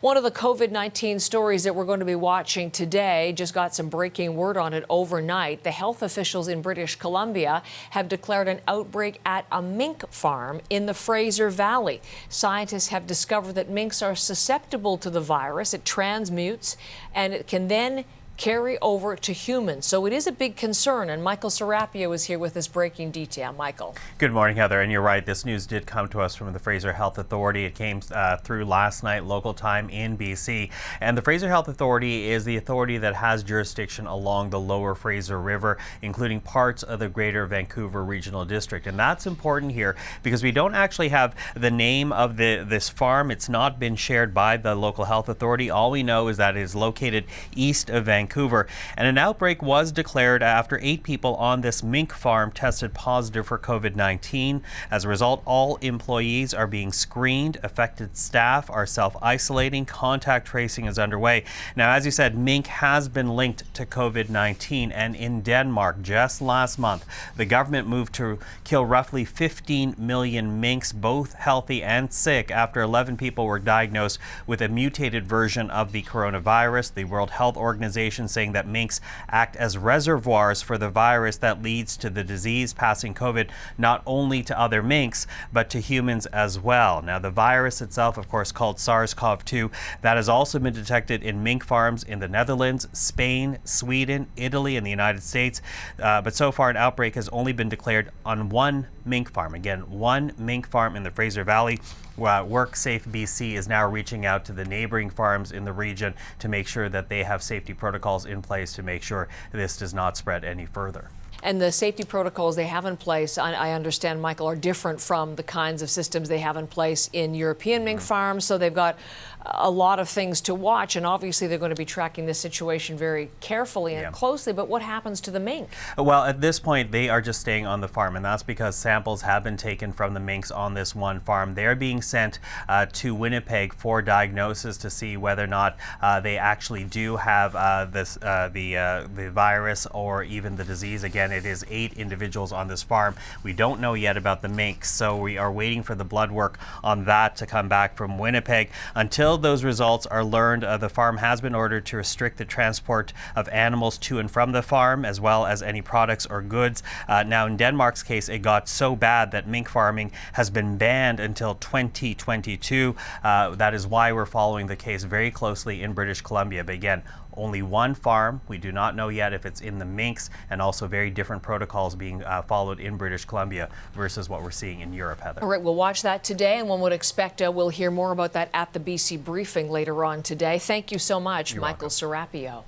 One of the COVID-19 stories that we're going to be watching today just got some breaking word on it overnight. The health officials in British Columbia have declared an outbreak at a mink farm in the Fraser Valley. Scientists have discovered that minks are susceptible to the virus. It transmutes and it can then carry over to humans. So it is a big concern, and Michael Serapio is here with this breaking detail. Michael. Good morning, Heather, and you're right. This news did come to us from the Fraser Health Authority. It came through last night, local time in BC. And the Fraser Health Authority is the authority that has jurisdiction along the lower Fraser River, including parts of the greater Vancouver Regional District. And that's important here because we don't actually have the name of this farm. It's not been shared by the local health authority. All we know is that it is located east of Vancouver. And an outbreak was declared after 8 people on this mink farm tested positive for COVID-19. As a result, all employees are being screened. Affected staff are self-isolating. Contact tracing is underway. Now, as you said, mink has been linked to COVID-19. And in Denmark, just last month, the government moved to kill roughly 15 million minks, both healthy and sick, after 11 people were diagnosed with a mutated version of the coronavirus. The World Health Organization saying that minks act as reservoirs for the virus that leads to the disease, passing COVID not only to other minks, but to humans as well. Now, the virus itself, of course, called SARS-CoV-2, that has also been detected in mink farms in the Netherlands, Spain, Sweden, Italy, and the United States. But so far, an outbreak has only been declared on one mink farm. Again, one mink farm in the Fraser Valley. WorkSafe BC is now reaching out to the neighboring farms in the region to make sure that they have safety protocols in place to make sure this does not spread any further. And the safety protocols they have in place, I understand, Michael, are different from the kinds of systems they have in place in European mink farms. So they've got a lot of things to watch, and obviously they're going to be tracking this situation very carefully and closely. But what happens to the mink? Well, at this point, they are just staying on the farm, and that's because samples have been taken from the minks on this one farm. They're being sent to Winnipeg for diagnosis to see whether or not they actually do have the virus or even the disease. Again, it is 8 individuals on this farm. We don't know yet about the minks, so we are waiting for the blood work on that to come back from Winnipeg. Until those results are learned, the farm has been ordered to restrict the transport of animals to and from the farm, as well as any products or goods. Now, in Denmark's case, it got so bad that mink farming has been banned until 2022. That is why we're following the case very closely in British Columbia. But again, only one farm. We do not know yet if it's in the minks, and also very different protocols being followed in British Columbia versus what we're seeing in Europe, Heather. All right, we'll watch that today, and one would expect we'll hear more about that at the BC briefing later on today. Thank you so much, Michael Serapio.